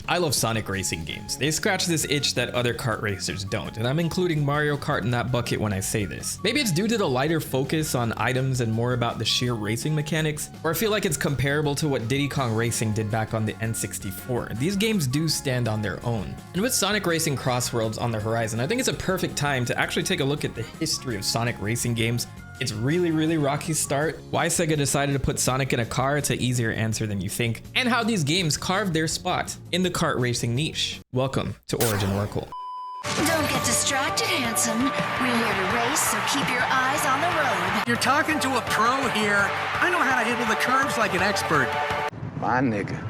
I love Sonic racing games. They scratch this itch that other kart racers don't, and I'm including Mario Kart in that bucket when I say this. Maybe it's due to the lighter focus on items and more about the sheer racing mechanics, or I feel like it's comparable to what Diddy Kong Racing did back on the N64. These games do stand on their own. And with Sonic Racing CrossWorlds on the horizon, I think it's a perfect time to actually take a look at the history of Sonic racing games. It's really rocky start, why Sega decided to put Sonic in a car, it's an easier answer than you think, and how these games carved their spot in the kart racing niche. Welcome to Origin Oracle. Don't get distracted, handsome. We're here to race, so keep your eyes on the road. You're talking to a pro here. I know how to handle the curves like an expert. My nigga.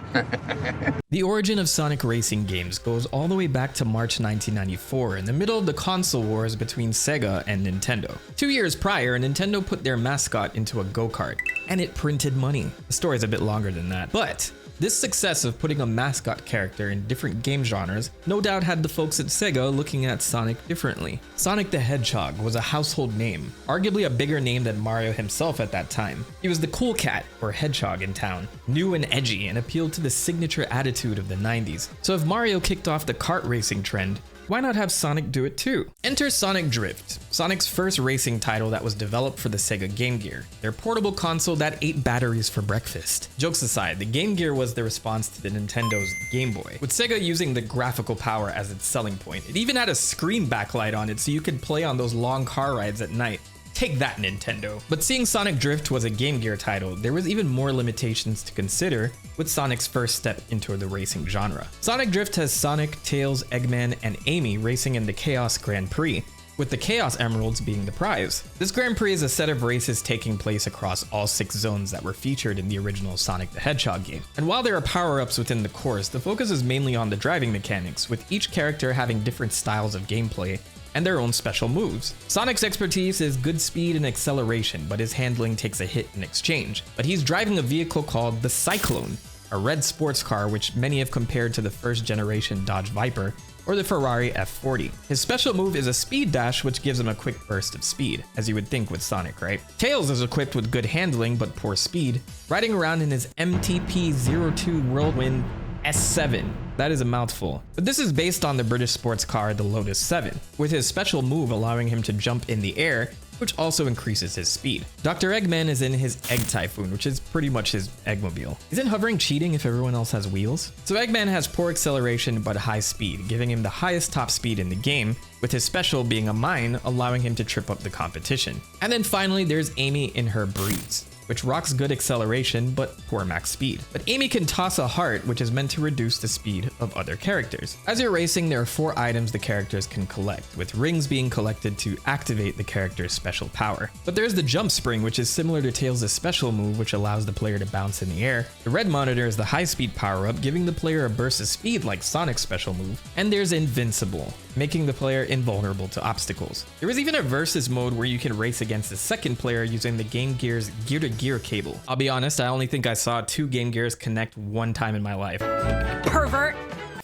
The origin of Sonic racing games goes all the way back to March 1994, in the middle of the console wars between Sega and Nintendo. 2 years prior, Nintendo put their mascot into a go-kart, and it printed money. The story's a bit longer than that, but this success of putting a mascot character in different game genres no doubt had the folks at Sega looking at Sonic differently. Sonic the Hedgehog was a household name, arguably a bigger name than Mario himself at that time. He was the cool cat, or hedgehog in town, new and edgy, and appealed to the signature attitude of the 90s. So if Mario kicked off the kart racing trend, why not have Sonic do it too? Enter Sonic Drift, Sonic's first racing title that was developed for the Sega Game Gear, their portable console that ate batteries for breakfast. Jokes aside, the Game Gear was the response to the Nintendo's Game Boy, with Sega using the graphical power as its selling point. It even had a screen backlight on it so you could play on those long car rides at night. Take that, Nintendo. But seeing Sonic Drift was a Game Gear title, there was even more limitations to consider with Sonic's first step into the racing genre. Sonic Drift has Sonic, Tails, Eggman, and Amy racing in the Chaos Grand Prix, with the Chaos Emeralds being the prize. This Grand Prix is a set of races taking place across all 6 zones that were featured in the original Sonic the Hedgehog game. And while there are power-ups within the course, the focus is mainly on the driving mechanics, with each character having different styles of gameplay and their own special moves. Sonic's expertise is good speed and acceleration, but his handling takes a hit in exchange. But he's driving a vehicle called the Cyclone, a red sports car which many have compared to the first generation Dodge Viper or the Ferrari F40. His special move is a speed dash, which gives him a quick burst of speed, as you would think with Sonic, right? Tails is equipped with good handling but poor speed, riding around in his MTP-02 Whirlwind S7. That is a mouthful. But this is based on the British sports car, the Lotus 7, with his special move allowing him to jump in the air, which also increases his speed. Dr. Eggman is in his Egg Typhoon, which is pretty much his Eggmobile. Isn't hovering cheating if everyone else has wheels? So Eggman has poor acceleration but high speed, giving him the highest top speed in the game, with his special being a mine, allowing him to trip up the competition. And then finally there's Amy in her Breeze, which rocks good acceleration but poor max speed. But Amy can toss a heart, which is meant to reduce the speed of other characters. As you're racing, there are 4 items the characters can collect, with rings being collected to activate the character's special power. But there's the jump spring, which is similar to Tails' special move, which allows the player to bounce in the air. The red monitor is the high speed power-up, giving the player a burst of speed like Sonic's special move. And there's Invincible, making the player invulnerable to obstacles. There is even a versus mode where you can race against the second player using the Game Gear's gear-to-gear cable. I'll be honest, I only think I saw 2 Game Gears connect one time in my life. Pervert.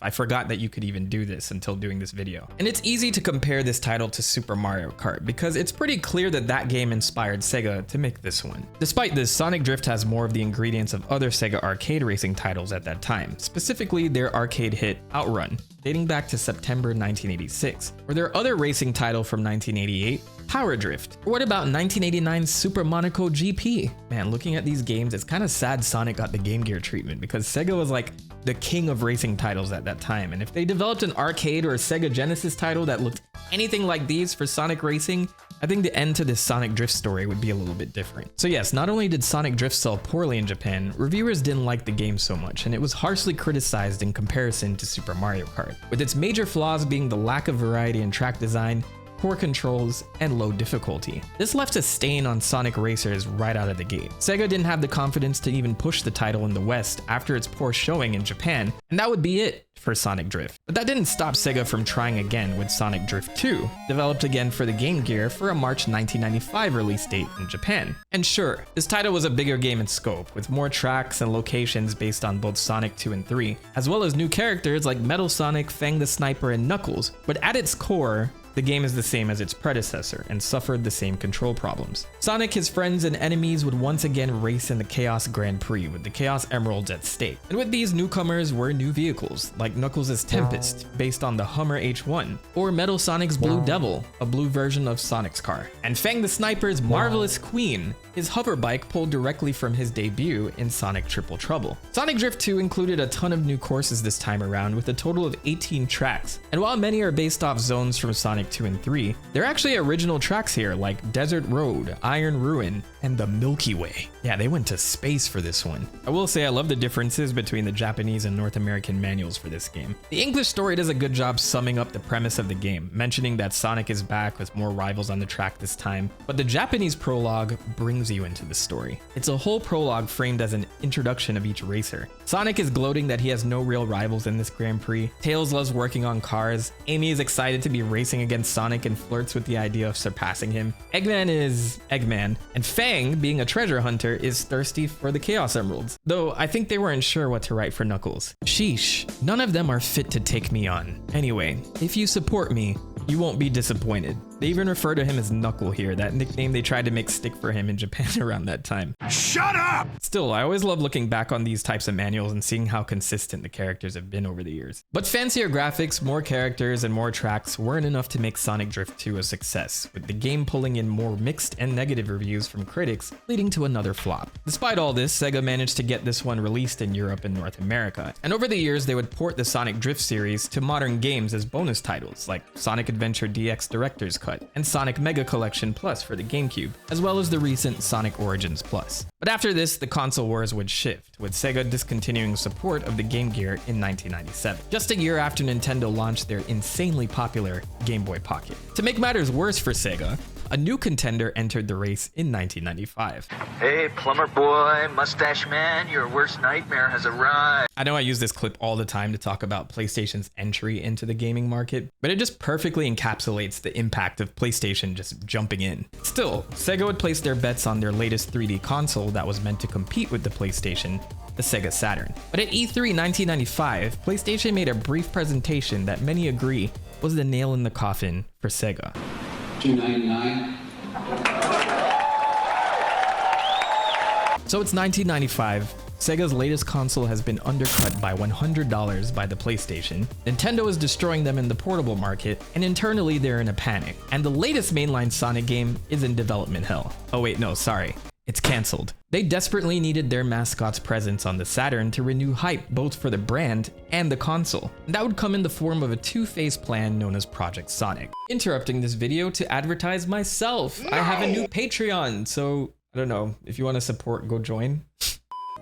I forgot that you could even do this until doing this video. And it's easy to compare this title to Super Mario Kart because it's pretty clear that that game inspired Sega to make this one. Despite this, Sonic Drift has more of the ingredients of other Sega arcade racing titles at that time, specifically their arcade hit Outrun, dating back to September 1986, or their other racing title from 1988, Power Drift. Or what about 1989's Super Monaco GP? Man, looking at these games, it's kind of sad Sonic got the Game Gear treatment because Sega was like the king of racing titles at that time. And if they developed an arcade or a Sega Genesis title that looked anything like these for Sonic racing, I think the end to this Sonic Drift story would be a little bit different. So yes, not only did Sonic Drift sell poorly in Japan, reviewers didn't like the game so much, and it was harshly criticized in comparison to Super Mario Kart, with its major flaws being the lack of variety in track design, poor controls, and low difficulty. This left a stain on Sonic racers right out of the gate. Sega didn't have the confidence to even push the title in the West after its poor showing in Japan, and that would be it for Sonic Drift. But that didn't stop Sega from trying again with Sonic Drift 2, developed again for the Game Gear for a March 1995 release date in Japan. And sure, this title was a bigger game in scope, with more tracks and locations based on both Sonic 2 and 3, as well as new characters like Metal Sonic, Fang the Sniper, and Knuckles. But at its core, the game is the same as its predecessor and suffered the same control problems. Sonic, his friends, and enemies would once again race in the Chaos Grand Prix with the Chaos Emeralds at stake. And with these newcomers were new vehicles, like Knuckles' Tempest, based on the Hummer H1, or Metal Sonic's Blue Devil, a blue version of Sonic's car, and Fang the Sniper's Marvelous Queen, his hover bike pulled directly from his debut in Sonic Triple Trouble. Sonic Drift 2 included a ton of new courses this time around with a total of 18 tracks, and while many are based off zones from Sonic 2 and 3, there are actually original tracks here like Desert Road, Iron Ruin, and the Milky Way. Yeah, they went to space for this one. I will say I love the differences between the Japanese and North American manuals for this game. The English story does a good job summing up the premise of the game, mentioning that Sonic is back with more rivals on the track this time, but the Japanese prologue brings you into the story. It's a whole prologue framed as an introduction of each racer. Sonic is gloating that he has no real rivals in this Grand Prix. Tails loves working on cars. Amy is excited to be racing against Sonic and flirts with the idea of surpassing him. Eggman is Eggman, and Fang, being a treasure hunter, is thirsty for the Chaos Emeralds. Though I think they weren't sure what to write for Knuckles. Sheesh, none of them are fit to take me on. Anyway, if you support me, you won't be disappointed. They even refer to him as Knuckle here, that nickname they tried to make stick for him in Japan around that time. Shut up! Still, I always love looking back on these types of manuals and seeing how consistent the characters have been over the years. But fancier graphics, more characters, and more tracks weren't enough to make Sonic Drift 2 a success, with the game pulling in more mixed and negative reviews from critics, leading to another flop. Despite all this, Sega managed to get this one released in Europe and North America, and over the years they would port the Sonic Drift series to modern games as bonus titles, like Sonic Adventure DX Director's Cut and Sonic Mega Collection Plus for the GameCube, as well as the recent Sonic Origins Plus. But after this, the console wars would shift, with Sega discontinuing support of the Game Gear in 1997, just a year after Nintendo launched their insanely popular Game Boy Pocket. To make matters worse for Sega, a new contender entered the race in 1995. Hey, plumber boy, mustache man, your worst nightmare has arrived. I know I use this clip all the time to talk about PlayStation's entry into the gaming market, but it just perfectly encapsulates the impact of PlayStation just jumping in. Still, Sega would place their bets on their latest 3D console that was meant to compete with the PlayStation, the Sega Saturn. But at E3 1995, PlayStation made a brief presentation that many agree was the nail in the coffin for Sega. $299. So it's 1995. Sega's latest console has been undercut by $100 by the PlayStation. Nintendo is destroying them in the portable market, and internally they're in a panic. And the latest mainline Sonic game is in development hell. Oh wait, no, sorry. It's cancelled. They desperately needed their mascot's presence on the Saturn to renew hype both for the brand and the console. And that would come in the form of a two-phase plan known as Project Sonic. Interrupting this video to advertise myself. I have a new Patreon, so I don't know, if you want to support, go join.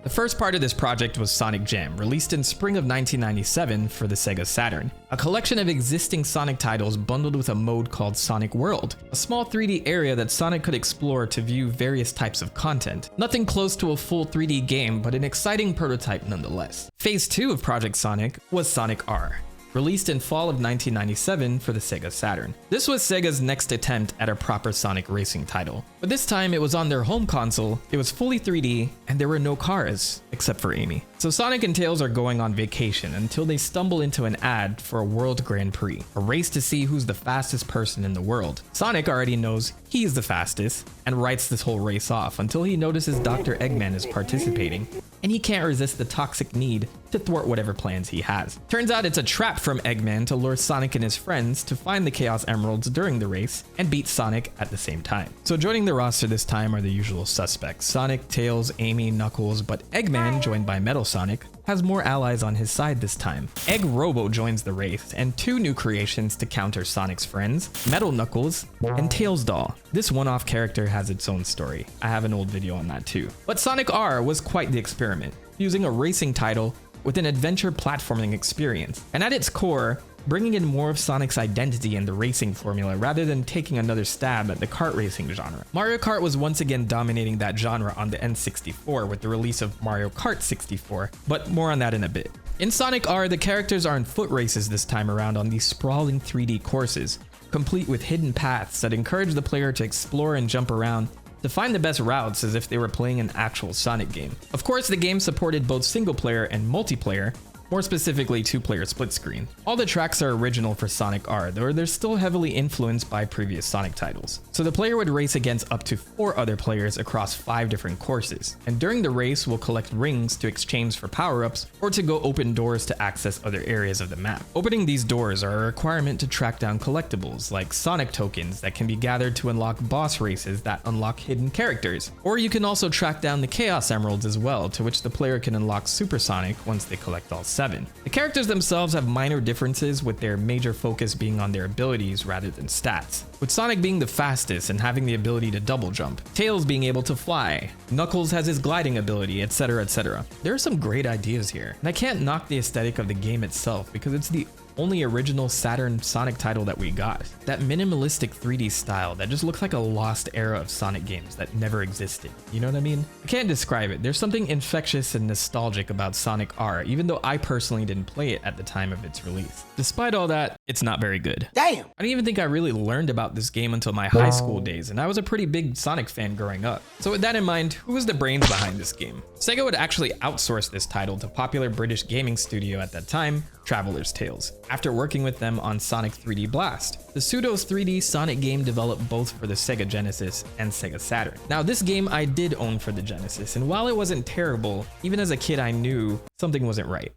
The first part of this project was Sonic Jam, released in spring of 1997 for the Sega Saturn, a collection of existing Sonic titles bundled with a mode called Sonic World, a small 3D area that Sonic could explore to view various types of content. Nothing close to a full 3D game, but an exciting prototype nonetheless. Phase 2 of Project Sonic was Sonic R, released in fall of 1997 for the Sega Saturn. This was Sega's next attempt at a proper Sonic racing title, but this time it was on their home console, it was fully 3D, and there were no cars, except for Amy. So Sonic and Tails are going on vacation until they stumble into an ad for a World Grand Prix, a race to see who's the fastest person in the world. Sonic already knows he's the fastest, and writes this whole race off until he notices Dr. Eggman is participating, and he can't resist the toxic need to thwart whatever plans he has. Turns out it's a trap from Eggman to lure Sonic and his friends to find the Chaos Emeralds during the race and beat Sonic at the same time. So joining the roster this time are the usual suspects: Sonic, Tails, Amy, Knuckles, but Eggman, joined by Metal Sonic, has more allies on his side this time. Egg Robo joins the race, and two new creations to counter Sonic's friends: Metal Knuckles and Tails Doll. This one-off character has its own story. I have an old video on that too. But Sonic R was quite the experiment, using a racing title with an adventure platforming experience, and at its core, bringing in more of Sonic's identity in the racing formula rather than taking another stab at the kart racing genre. Mario Kart was once again dominating that genre on the N64 with the release of Mario Kart 64, but more on that in a bit. In Sonic R, the characters are in foot races this time around on these sprawling 3D courses, complete with hidden paths that encourage the player to explore and jump around to find the best routes as if they were playing an actual Sonic game. Of course, the game supported both single player and multiplayer, more specifically 2-player split screen. All the tracks are original for Sonic R, though they're still heavily influenced by previous Sonic titles. So the player would race against up to 4 other players across 5 different courses, and during the race will collect rings to exchange for power-ups or to go open doors to access other areas of the map. Opening these doors are a requirement to track down collectibles like Sonic tokens that can be gathered to unlock boss races that unlock hidden characters. Or you can also track down the Chaos Emeralds as well, to which the player can unlock Super Sonic once they collect all 7. The characters themselves have minor differences, with their major focus being on their abilities rather than stats, with Sonic being the fastest and having the ability to double jump, Tails being able to fly, Knuckles has his gliding ability, etc, etc. There are some great ideas here, and I can't knock the aesthetic of the game itself because it's the only original Saturn Sonic title that we got. That minimalistic 3D style that just looks like a lost era of Sonic games that never existed. You know what I mean? I can't describe it. There's something infectious and nostalgic about Sonic R, even though I personally didn't play it at the time of its release. Despite all that, it's not very good. Damn! I don't even think I really learned about this game until my high school days, and I was a pretty big Sonic fan growing up. So with that in mind, who was the brains behind this game? Sega would actually outsource this title to popular British gaming studio at that time, Traveler's Tales, after working with them on Sonic 3D Blast. The pseudo's 3D Sonic game developed both for the Sega Genesis and Sega Saturn. Now this game I did own for the Genesis, and while it wasn't terrible, even as a kid I knew something wasn't right.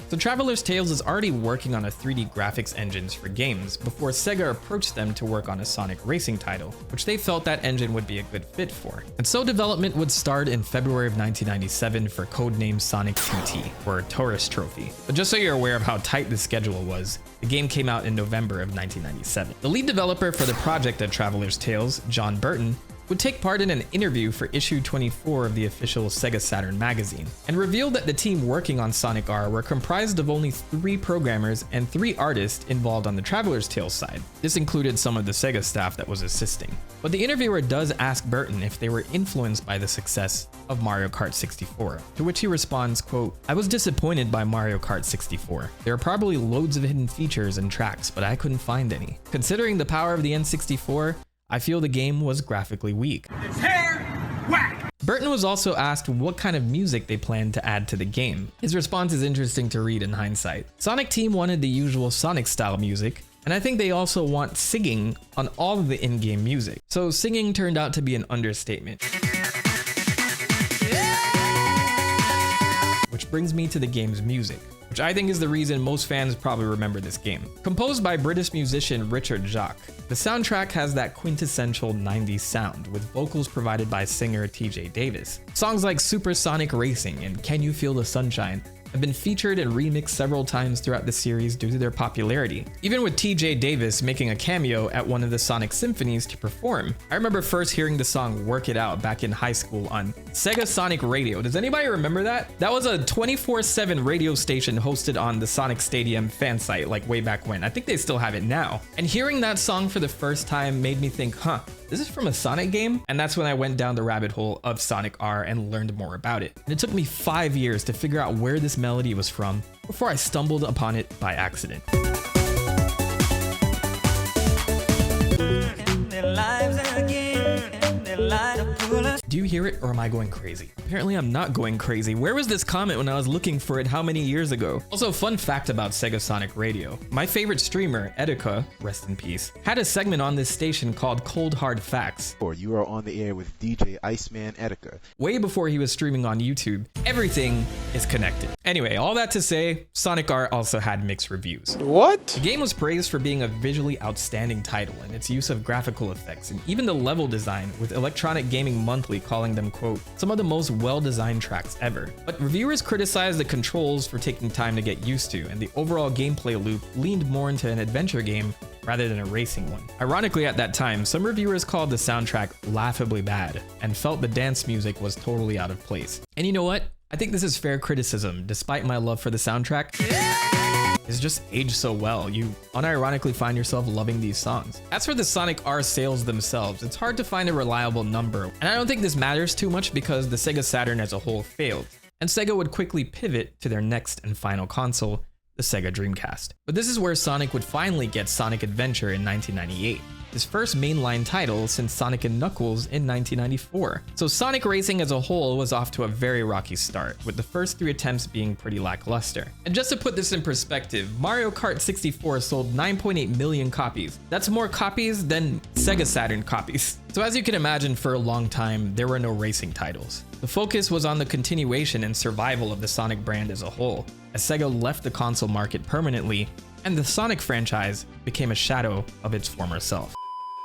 So Traveler's Tales is already working on a 3D graphics engines for games before Sega approached them to work on a Sonic racing title, which they felt that engine would be a good fit for. And so development would start in February of 1997 for codename Sonic TT, or Tourist Trophy. But just so you're aware of how tight the schedule was, the game came out in November of 1997. The lead developer for the project at Traveler's Tales, John Burton, would take part in an interview for issue 24 of the official Sega Saturn magazine, and revealed that the team working on Sonic R were comprised of only 3 programmers and 3 artists involved on the Traveler's Tales side. This included some of the Sega staff that was assisting. But the interviewer does ask Burton if they were influenced by the success of Mario Kart 64, to which he responds, quote, "I was disappointed by Mario Kart 64. There are probably loads of hidden features and tracks, but I couldn't find any. Considering the power of the N64, I feel the game was graphically weak." It's hair whack! Burton was also asked what kind of music they planned to add to the game. His response is interesting to read in hindsight. Sonic Team wanted the usual Sonic style music, and I think they also want singing on all of the in-game music. So singing turned out to be an understatement. Which brings me to the game's music, which I think is the reason most fans probably remember this game. Composed by British musician Richard Jacques, the soundtrack has that quintessential 90s sound, with vocals provided by singer TJ Davis. Songs like Super Sonic Racing and Can You Feel the Sunshine have been featured and remixed several times throughout the series due to their popularity, even with TJ Davis making a cameo at one of the Sonic symphonies to perform. I remember first hearing the song Work It Out back in high school on Sega Sonic Radio. Does anybody remember that? That was a 24/7 radio station hosted on the Sonic Stadium fan site, like way back when. I think they still have it now. And hearing that song for the first time made me think, this is from a Sonic game? And that's when I went down the rabbit hole of Sonic R and learned more about it. And it took me 5 years to figure out where this melody was from before I stumbled upon it by accident. Do you hear it, or am I going crazy? Apparently I'm not going crazy. Where was this comment when I was looking for it how many years ago? Also, fun fact about Sega Sonic Radio. My favorite streamer, Etika, rest in peace, had a segment on this station called Cold Hard Facts. Or you are on the air with DJ Iceman Etika. Way before he was streaming on YouTube. Everything is connected. Anyway, all that to say, Sonic R also had mixed reviews. What? The game was praised for being a visually outstanding title and its use of graphical effects and even the level design, with Electronic Gaming Monthly calling them, quote, some of the most well-designed tracks ever. But reviewers criticized the controls for taking time to get used to, and the overall gameplay loop leaned more into an adventure game rather than a racing one. Ironically, at that time, some reviewers called the soundtrack laughably bad and felt the dance music was totally out of place. And you know what? I think this is fair criticism, despite my love for the soundtrack. It's just aged so well. You unironically find yourself loving these songs. As for the Sonic R sales themselves, it's hard to find a reliable number, and I don't think this matters too much because the Sega Saturn as a whole failed, and Sega would quickly pivot to their next and final console, the the Sega Dreamcast. But this is where Sonic would finally get Sonic Adventure in 1998. His first mainline title since Sonic & Knuckles in 1994. So Sonic Racing as a whole was off to a very rocky start, with the first 3 attempts being pretty lackluster. And just to put this in perspective, Mario Kart 64 sold 9.8 million copies. That's more copies than Sega Saturn copies. So as you can imagine, for a long time, there were no racing titles. The focus was on the continuation and survival of the Sonic brand as a whole, as Sega left the console market permanently, and the Sonic franchise became a shadow of its former self.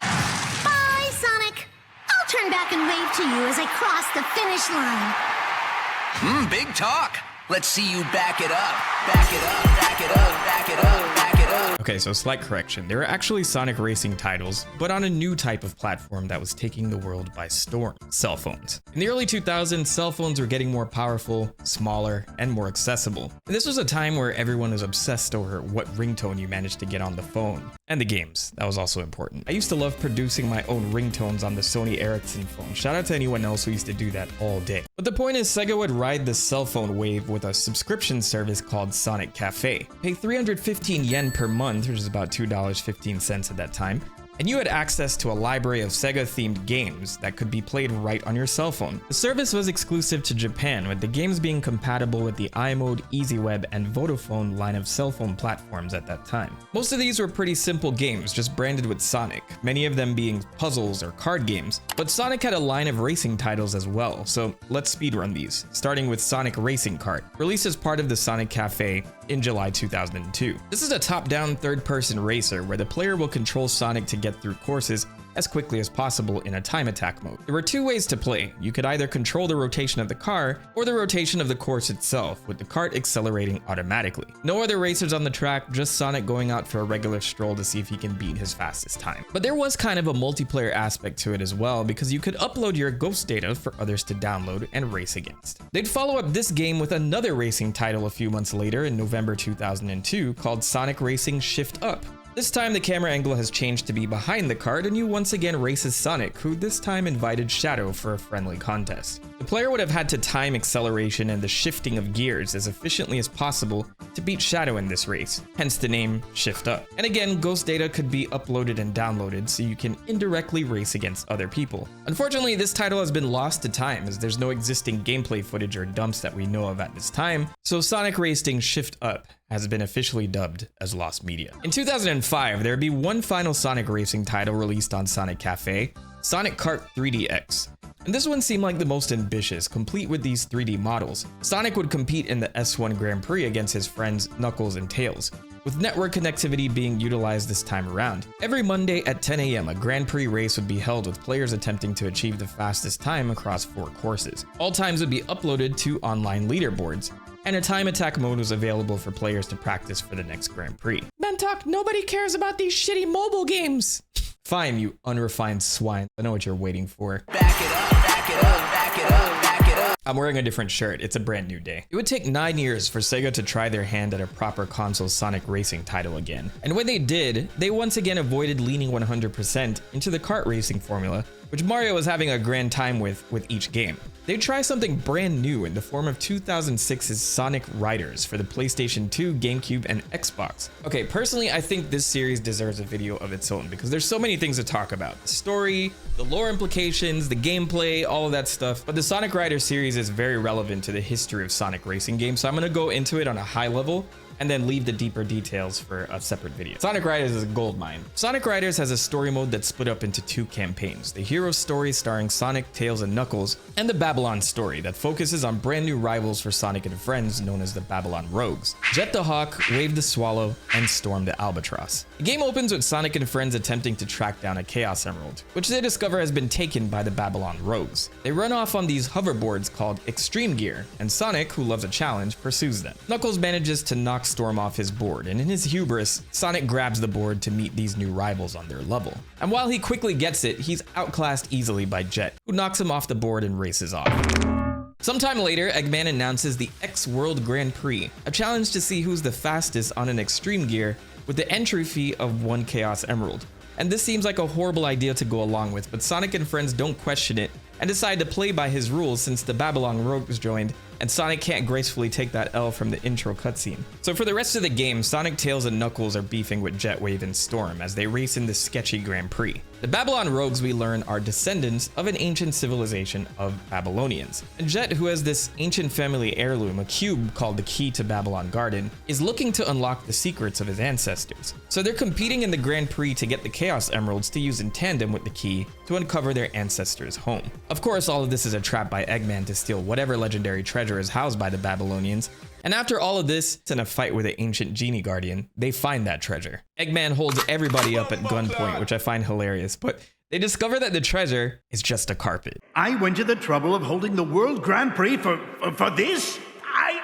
Bye, Sonic. I'll turn back and wave to you as I cross the finish line. Big talk. Let's see you back it up. Back it up, back it up, back it up, back it up. Okay, so slight correction. There are actually Sonic Racing titles, but on a new type of platform that was taking the world by storm: cell phones. In the early 2000s, cell phones were getting more powerful, smaller, and more accessible. And this was a time where everyone was obsessed over what ringtone you managed to get on the phone. And the games, that was also important. I used to love producing my own ringtones on the Sony Ericsson phone. Shout out to anyone else who used to do that all day. But the point is, Sega would ride the cell phone wave with a subscription service called Sonic Cafe. Pay 315 yen per month, which is about $2.15 at that time, and you had access to a library of Sega-themed games that could be played right on your cell phone. The service was exclusive to Japan, with the games being compatible with the iMode, EasyWeb, and Vodafone line of cell phone platforms at that time. Most of these were pretty simple games, just branded with Sonic, many of them being puzzles or card games. But Sonic had a line of racing titles as well, so let's speedrun these, starting with Sonic Racing Kart, released as part of the Sonic Cafe in July 2002. This is a top-down third-person racer where the player will control Sonic to get through courses as quickly as possible in a time attack mode. There were 2 ways to play. You could either control the rotation of the car or the rotation of the course itself, with the kart accelerating automatically. No other racers on the track, just Sonic going out for a regular stroll to see if he can beat his fastest time. But there was kind of a multiplayer aspect to it as well, because you could upload your ghost data for others to download and race against. They'd follow up this game with another racing title a few months later in November 2002 called Sonic Racing Shift Up. This time the camera angle has changed to be behind the kart, and you once again race as Sonic, who this time invited Shadow for a friendly contest. The player would have had to time acceleration and the shifting of gears as efficiently as possible to beat Shadow in this race, hence the name Shift Up. And again, ghost data could be uploaded and downloaded so you can indirectly race against other people. Unfortunately, this title has been lost to time as there's no existing gameplay footage or dumps that we know of at this time, so Sonic Racing Shift Up has been officially dubbed as lost media. In 2005, there would be one final Sonic Racing title released on Sonic Cafe, Sonic Kart 3DX. And this one seemed like the most ambitious, complete with these 3D models. Sonic would compete in the S1 Grand Prix against his friends Knuckles and Tails, with network connectivity being utilized this time around. Every Monday at 10 a.m., a Grand Prix race would be held with players attempting to achieve the fastest time across 4 courses. All times would be uploaded to online leaderboards, and a time attack mode was available for players to practice for the next Grand Prix. Mentok, nobody cares about these shitty mobile games. Fine, you unrefined swine. I know what you're waiting for. Back it up, back it up, back it up, back it up. I'm wearing a different shirt. It's a brand new day. It would take 9 years for Sega to try their hand at a proper console Sonic Racing title again. And when they did, they once again avoided leaning 100% into the kart racing formula, which Mario was having a grand time with each game. They'd try something brand new in the form of 2006's Sonic Riders for the PlayStation 2, GameCube, and Xbox. Okay, personally, I think this series deserves a video of its own because there's so many things to talk about. The story, the lore implications, the gameplay, all of that stuff. But the Sonic Riders series is very relevant to the history of Sonic racing games, so I'm gonna go into it on a high level and then leave the deeper details for a separate video. Sonic Riders is a goldmine. Sonic Riders has a story mode that's split up into 2 campaigns: the hero story starring Sonic, Tails, and Knuckles, and the Babylon story that focuses on brand new rivals for Sonic and friends known as the Babylon Rogues: Jet the Hawk, Wave the Swallow, and Storm the Albatross. The game opens with Sonic and friends attempting to track down a Chaos Emerald, which they discover has been taken by the Babylon Rogues. They run off on these hoverboards called Extreme Gear, and Sonic, who loves a challenge, pursues them. Knuckles manages to knock Storm off his board, and in his hubris, Sonic grabs the board to meet these new rivals on their level. And while he quickly gets it, he's outclassed easily by Jet, who knocks him off the board and races off. Sometime later, Eggman announces the X World Grand Prix, a challenge to see who's the fastest on an Extreme Gear with the entry fee of 1 Chaos Emerald. And this seems like a horrible idea to go along with, but Sonic and friends don't question it and decide to play by his rules since the Babylon Rogues joined and Sonic can't gracefully take that L from the intro cutscene. So for the rest of the game, Sonic, Tails, and Knuckles are beefing with Jet, Wave, and Storm as they race in this sketchy Grand Prix. The Babylon Rogues, we learn, are descendants of an ancient civilization of Babylonians. And Jet, who has this ancient family heirloom, a cube called the Key to Babylon Garden, is looking to unlock the secrets of his ancestors. So they're competing in the Grand Prix to get the Chaos Emeralds to use in tandem with the key to uncover their ancestors' home. Of course, all of this is a trap by Eggman to steal whatever legendary treasure is housed by the Babylonians. And after all of this, in a fight with the ancient genie guardian, they find that treasure. Eggman holds everybody up at gunpoint, which I find hilarious, but they discover that the treasure is just a carpet. I went to the trouble of holding the World Grand Prix for this?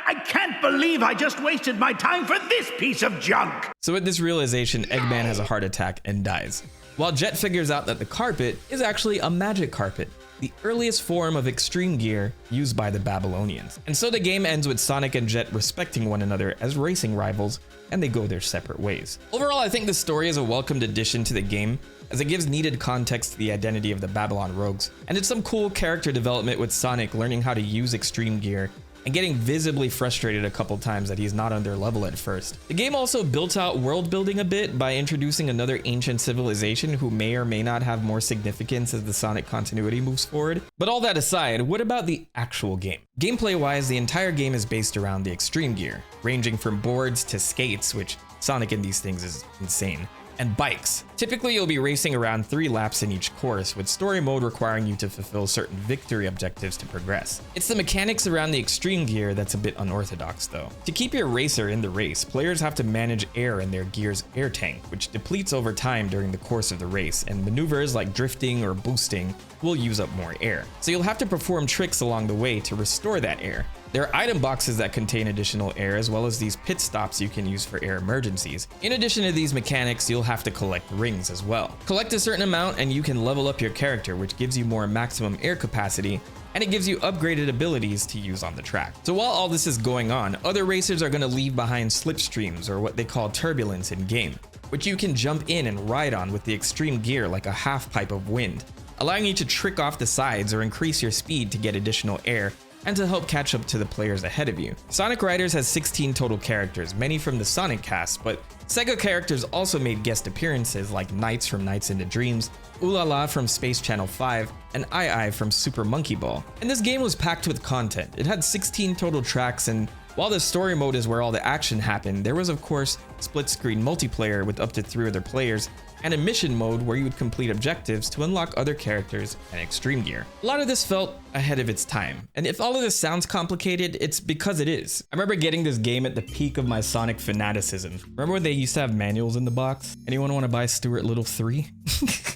I can't believe I just wasted my time for this piece of junk. So with this realization, Eggman has a heart attack and dies, while Jet figures out that the carpet is actually a magic carpet, the earliest form of extreme gear used by the Babylonians. And so the game ends with Sonic and Jet respecting one another as racing rivals, and they go their separate ways. Overall, I think the story is a welcomed addition to the game, as it gives needed context to the identity of the Babylon Rogues, and it's some cool character development with Sonic learning how to use extreme gear and getting visibly frustrated a couple times that he's not on their level at first. The game also built out world building a bit by introducing another ancient civilization who may or may not have more significance as the Sonic continuity moves forward. But all that aside, what about the actual game? Gameplay wise, the entire game is based around the extreme gear, ranging from boards to skates, which Sonic in these things is insane, and bikes. Typically, you'll be racing around 3 laps in each course, with story mode requiring you to fulfill certain victory objectives to progress. It's the mechanics around the extreme gear that's a bit unorthodox though. To keep your racer in the race, players have to manage air in their gear's air tank, which depletes over time during the course of the race, and maneuvers like drifting or boosting will use up more air. So you'll have to perform tricks along the way to restore that air. There are item boxes that contain additional air, as well as these pit stops you can use for air emergencies. In addition to these mechanics, you'll have to collect rings as well. Collect a certain amount and you can level up your character, which gives you more maximum air capacity, and it gives you upgraded abilities to use on the track. So while all this is going on, other racers are going to leave behind slipstreams, or what they call turbulence in game, which you can jump in and ride on with the extreme gear like a half pipe of wind, allowing you to trick off the sides or increase your speed to get additional air and to help catch up to the players ahead of you. Sonic Riders has 16 total characters, many from the Sonic cast, but Sega characters also made guest appearances like Knights from Nights into Dreams, Ulala from Space Channel 5, and Ai from Super Monkey Ball. And this game was packed with content. It had 16 total tracks, and while the story mode is where all the action happened, there was of course split-screen multiplayer with up to 3 other players, and a mission mode where you would complete objectives to unlock other characters and extreme gear. A lot of this felt ahead of its time, and if all of this sounds complicated, it's because it is. I remember getting this game at the peak of my Sonic fanaticism. Remember when they used to have manuals in the box? Anyone want to buy Stuart Little 3?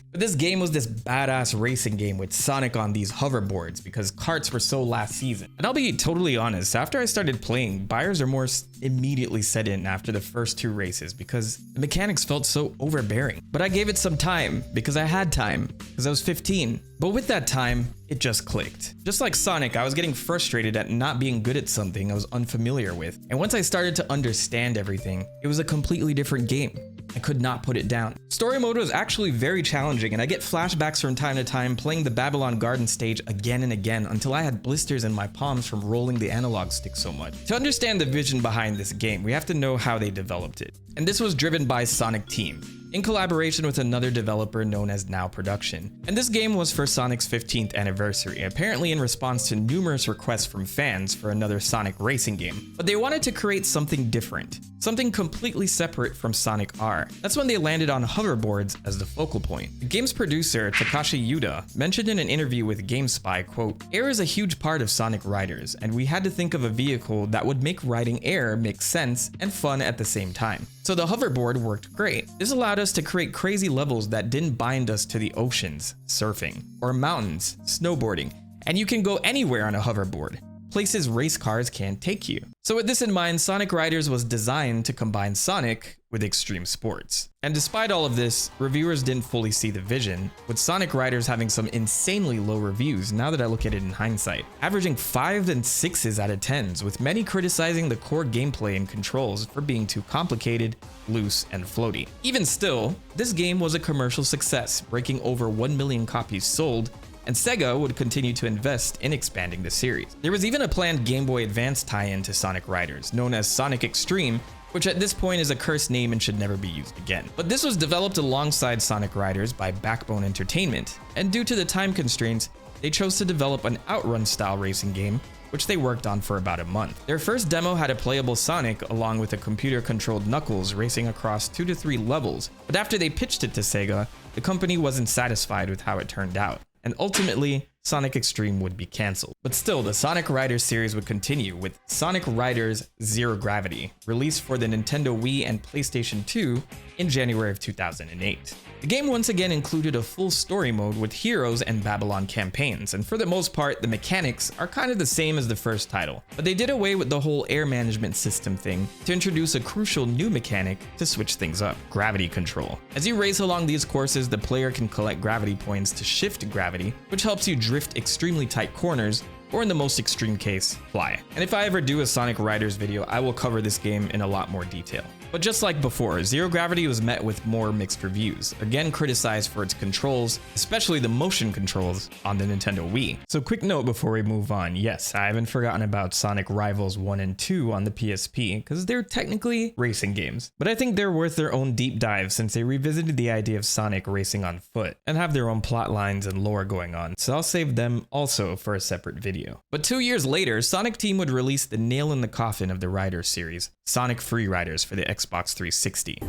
But this game was this badass racing game with Sonic on these hoverboards because karts were so last season. And I'll be totally honest, after I started playing, buyer's remorse immediately set in after the first 2 races because the mechanics felt so overbearing. But I gave it some time because I had time, because I was 15. But with that time, it just clicked. Just like Sonic, I was getting frustrated at not being good at something I was unfamiliar with. And once I started to understand everything, it was a completely different game. I could not put it down. Story mode was actually very challenging, and I get flashbacks from time to time playing the Babylon Garden stage again and again until I had blisters in my palms from rolling the analog stick so much. To understand the vision behind this game, we have to know how they developed it. And this was driven by Sonic Team, in collaboration with another developer known as Now Production. And this game was for Sonic's 15th anniversary, apparently in response to numerous requests from fans for another Sonic racing game. But they wanted to create something different, something completely separate from Sonic R. That's when they landed on hoverboards as the focal point. The game's producer, Takashi Yuda, mentioned in an interview with GameSpy, quote, "Air is a huge part of Sonic Riders, and we had to think of a vehicle that would make riding air make sense and fun at the same time. So the hoverboard worked great. This allowed us to create crazy levels that didn't bind us to the oceans, surfing, or mountains, snowboarding, and you can go anywhere on a hoverboard, places race cars can't take you." So with this in mind, Sonic Riders was designed to combine Sonic with extreme sports. And despite all of this, reviewers didn't fully see the vision, with Sonic Riders having some insanely low reviews now that I look at it in hindsight, averaging 5s and 6s out of 10s, with many criticizing the core gameplay and controls for being too complicated, loose, and floaty. Even still, this game was a commercial success, breaking over 1 million copies sold, and Sega would continue to invest in expanding the series. There was even a planned Game Boy Advance tie-in to Sonic Riders, known as Sonic Extreme, which at this point is a cursed name and should never be used again. But this was developed alongside Sonic Riders by Backbone Entertainment, and due to the time constraints, they chose to develop an Outrun-style racing game, which they worked on for about a month. Their first demo had a playable Sonic along with a computer-controlled Knuckles racing across 2 to 3 levels, but after they pitched it to Sega, the company wasn't satisfied with how it turned out, and ultimately, Sonic Extreme would be cancelled. But still, the Sonic Riders series would continue with Sonic Riders Zero Gravity, released for the Nintendo Wii and PlayStation 2 in January of 2008. The game once again included a full story mode with heroes and Babylon campaigns, and for the most part, the mechanics are kind of the same as the first title, but they did away with the whole air management system thing to introduce a crucial new mechanic to switch things up: gravity control. As you race along these courses, the player can collect gravity points to shift gravity, which helps you drift extremely tight corners, or in the most extreme case, fly. And if I ever do a Sonic Riders video, I will cover this game in a lot more detail. But just like before, Zero Gravity was met with more mixed reviews, again criticized for its controls, especially the motion controls on the Nintendo Wii. So quick note before we move on, yes, I haven't forgotten about Sonic Rivals 1 and 2 on the PSP, because they're technically racing games. But I think they're worth their own deep dive since they revisited the idea of Sonic racing on foot, and have their own plot lines and lore going on, so I'll save them also for a separate video. But 2 years later, Sonic Team would release the nail in the coffin of the Riders series, Sonic Free Riders for the Xbox 360.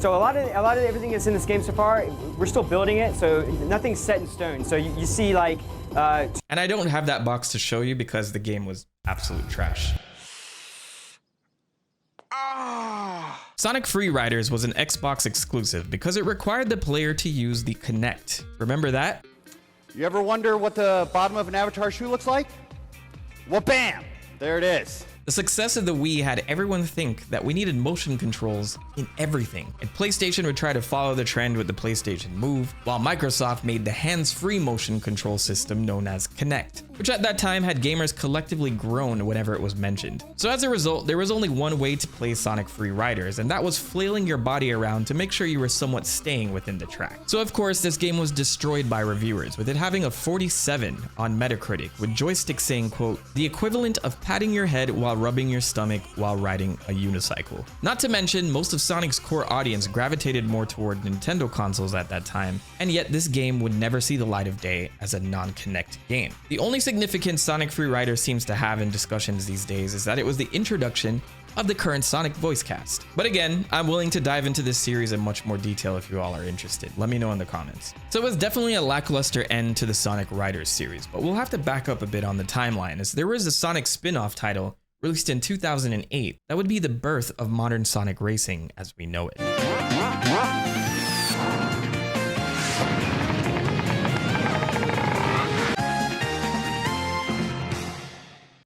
So a lot of everything that's in this game so far, we're still building it, so nothing's set in stone. So you see like... And I don't have that box to show you because the game was absolute trash. Sonic Free Riders was an Xbox exclusive because it required the player to use the Kinect. Remember that? You ever wonder what the bottom of an Avatar shoe looks like? Well, bam! There it is. The success of the Wii had everyone think that we needed motion controls in everything, and PlayStation would try to follow the trend with the PlayStation Move, while Microsoft made the hands-free motion control system known as Kinect, which at that time had gamers collectively groan whenever it was mentioned. So as a result, there was only one way to play Sonic Free Riders, and that was flailing your body around to make sure you were somewhat staying within the track. So of course, this game was destroyed by reviewers, with it having a 47 on Metacritic, with joysticks saying, quote, "the equivalent of patting your head while rubbing your stomach while riding a unicycle." Not to mention, most of Sonic's core audience gravitated more toward Nintendo consoles at that time, and yet this game would never see the light of day as a non-Kinect game. The only significance Sonic Free Riders seems to have in discussions these days is that it was the introduction of the current Sonic voice cast. But again, I'm willing to dive into this series in much more detail if you all are interested. Let me know in the comments. So it was definitely a lackluster end to the Sonic Riders series, but we'll have to back up a bit on the timeline, as there was a Sonic spin-off title released in 2008 that would be the birth of modern Sonic racing as we know it.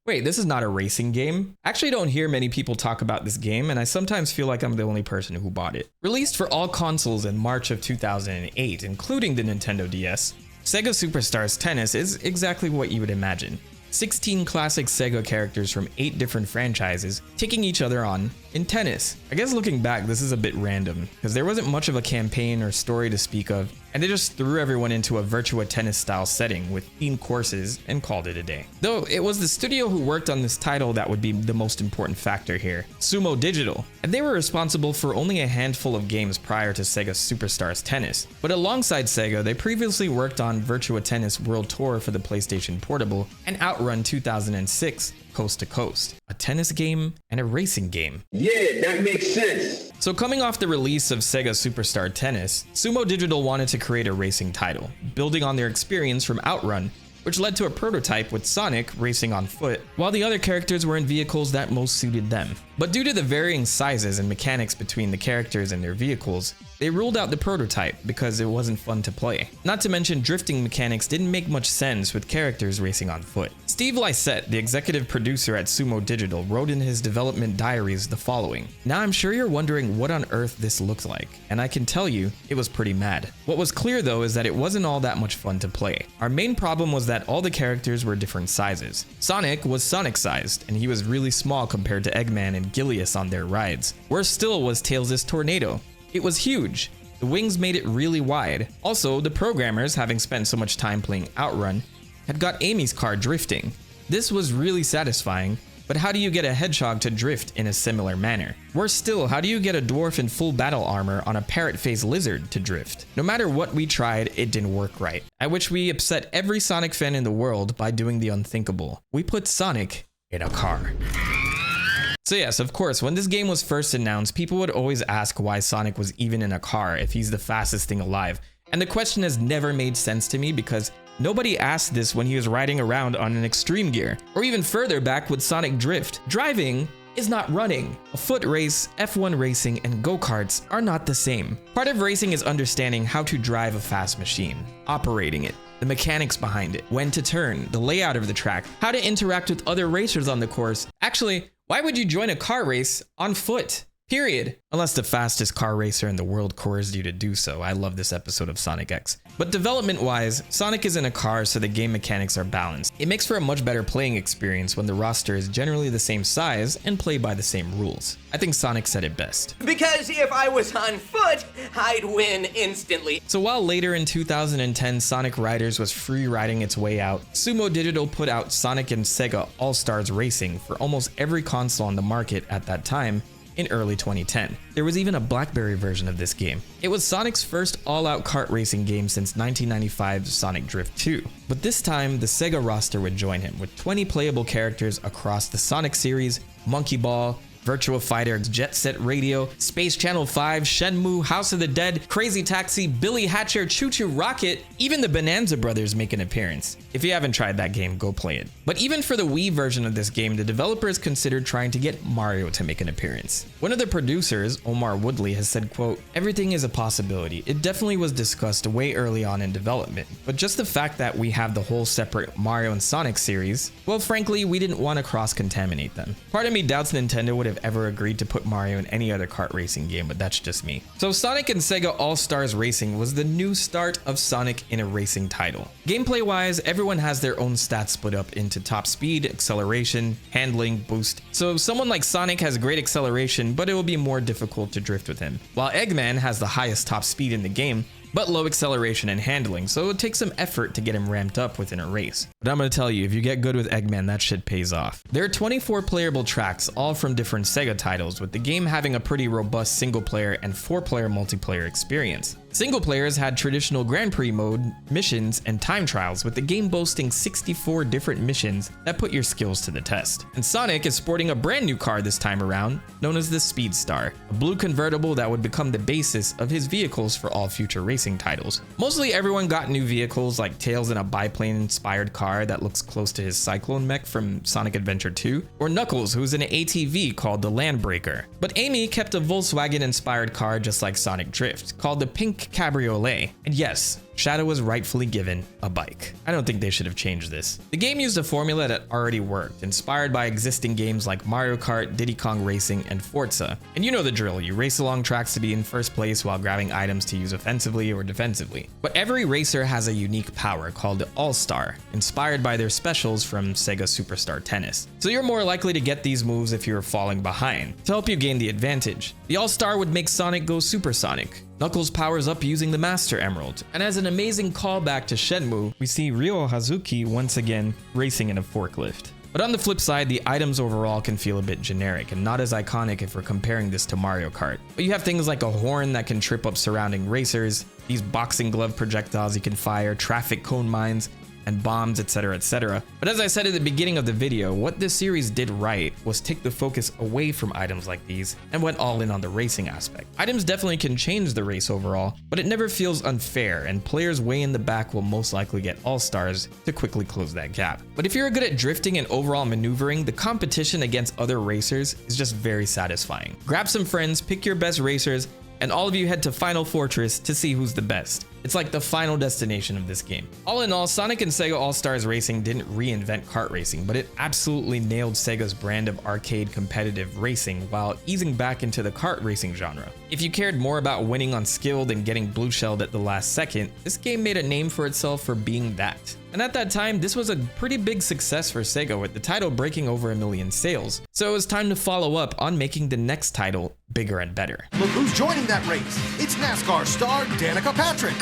Wait, this is not a racing game? I actually don't hear many people talk about this game, and I sometimes feel like I'm the only person who bought it. Released for all consoles in March of 2008, including the Nintendo DS, Sega Superstars Tennis is exactly what you would imagine. 16 classic Sega characters from 8 different franchises taking each other on in tennis. I guess looking back, this is a bit random, because there wasn't much of a campaign or story to speak of, and they just threw everyone into a Virtua Tennis style setting with themed courses and called it a day. Though it was the studio who worked on this title that would be the most important factor here, Sumo Digital, and they were responsible for only a handful of games prior to Sega Superstars Tennis. But alongside Sega, they previously worked on Virtua Tennis World Tour for the PlayStation Portable and Outrun 2006, Coast to Coast, a tennis game and a racing game. Yeah, that makes sense. So coming off the release of Sega Superstar Tennis, Sumo Digital wanted to create a racing title, building on their experience from Outrun, which led to a prototype with Sonic racing on foot, while the other characters were in vehicles that most suited them. But due to the varying sizes and mechanics between the characters and their vehicles, they ruled out the prototype because it wasn't fun to play. Not to mention drifting mechanics didn't make much sense with characters racing on foot. Steve Lysette, the executive producer at Sumo Digital, wrote in his development diaries the following: "Now I'm sure you're wondering what on earth this looks like, and I can tell you, it was pretty mad. What was clear though is that it wasn't all that much fun to play. Our main problem was that all the characters were different sizes. Sonic was Sonic sized, and he was really small compared to Eggman and Gilius on their rides. Worse still was Tails' Tornado. It was huge. The wings made it really wide. Also, the programmers, having spent so much time playing Outrun, had got Amy's car drifting. This was really satisfying, but how do you get a hedgehog to drift in a similar manner? Worse still, how do you get a dwarf in full battle armor on a parrot-faced lizard to drift? No matter what we tried, it didn't work right. I wish we upset every Sonic fan in the world by doing the unthinkable. We put Sonic in a car. So yes, of course, when this game was first announced, people would always ask why Sonic was even in a car if he's the fastest thing alive. And the question has never made sense to me because nobody asked this when he was riding around on an extreme gear, or even further back with Sonic Drift. Driving is not running. A foot race, F1 racing, and go-karts are not the same. Part of racing is understanding how to drive a fast machine, operating it, the mechanics behind it, when to turn, the layout of the track, how to interact with other racers on the course. Actually, why would you join a car race on foot? Period. Unless the fastest car racer in the world coerced you to do so. I love this episode of Sonic X. But development-wise, Sonic is in a car so the game mechanics are balanced. It makes for a much better playing experience when the roster is generally the same size and play by the same rules. I think Sonic said it best. Because if I was on foot, I'd win instantly. So while later in 2010 Sonic Riders was free riding its way out, Sumo Digital put out Sonic and Sega All-Stars Racing for almost every console on the market at that time, in early 2010. There was even a BlackBerry version of this game. It was Sonic's first all-out kart racing game since 1995's Sonic Drift 2. But this time, the Sega roster would join him with 20 playable characters across the Sonic series, Monkey Ball, Virtua Fighter, Jet Set Radio, Space Channel 5, Shenmue, House of the Dead, Crazy Taxi, Billy Hatcher, Choo Choo Rocket, even the Bonanza Brothers make an appearance. If you haven't tried that game, go play it. But even for the Wii version of this game, the developers considered trying to get Mario to make an appearance. One of the producers, Omar Woodley, has said, quote, "Everything is a possibility. It definitely was discussed way early on in development, but just the fact that we have the whole separate Mario and Sonic series, well, frankly, we didn't want to cross-contaminate them." Part of me doubts Nintendo would have ever agreed to put Mario in any other kart racing game, but that's just me. So Sonic and Sega All-Stars Racing was the new start of Sonic in a racing title. Gameplay-wise, everyone has their own stats split up into top speed, acceleration, handling, boost. So someone like Sonic has great acceleration, but it will be more difficult to drift with him. While Eggman has the highest top speed in the game, but low acceleration and handling, so it takes some effort to get him ramped up within a race. But I'm gonna tell you, if you get good with Eggman, that shit pays off. There are 24 playable tracks, all from different Sega titles, with the game having a pretty robust single-player and 4-player multiplayer experience. Single players had traditional Grand Prix mode, missions, and time trials, with the game boasting 64 different missions that put your skills to the test. And Sonic is sporting a brand new car this time around, known as the Speed Star, a blue convertible that would become the basis of his vehicles for all future racing titles. Mostly everyone got new vehicles like Tails in a biplane-inspired car that looks close to his Cyclone mech from Sonic Adventure 2, or Knuckles, who's in an ATV called the Landbreaker. But Amy kept a Volkswagen-inspired car just like Sonic Drift, called the Pink Cabriolet. And yes, Shadow was rightfully given a bike. I don't think they should have changed this. The game used a formula that already worked, inspired by existing games like Mario Kart, Diddy Kong Racing, and Forza. And you know the drill, you race along tracks to be in first place while grabbing items to use offensively or defensively. But every racer has a unique power called the All-Star, inspired by their specials from Sega Superstar Tennis. So you're more likely to get these moves if you're falling behind, to help you gain the advantage. The All-Star would make Sonic go supersonic. Knuckles powers up using the Master Emerald, and as an amazing callback to Shenmue, we see Ryo Hazuki once again racing in a forklift. But on the flip side, the items overall can feel a bit generic and not as iconic if we're comparing this to Mario Kart. But you have things like a horn that can trip up surrounding racers, these boxing glove projectiles you can fire, traffic cone mines, and bombs, etc, etc. But as I said at the beginning of the video, what this series did right was take the focus away from items like these and went all in on the racing aspect. Items definitely can change the race overall, but it never feels unfair, and players way in the back will most likely get all-stars to quickly close that gap. But if you're good at drifting and overall maneuvering, the competition against other racers is just very satisfying. Grab some friends, pick your best racers, and all of you head to Final Fortress to see who's the best. It's like the final destination of this game. All in all, Sonic and Sega All-Stars Racing didn't reinvent kart racing, but it absolutely nailed Sega's brand of arcade competitive racing while easing back into the kart racing genre. If you cared more about winning on skill than getting blue shelled at the last second, this game made a name for itself for being that. And at that time, this was a pretty big success for Sega, with the title breaking over 1 million sales. So it was time to follow up on making the next title bigger and better. Look who's joining that race. It's NASCAR star Danica Patrick.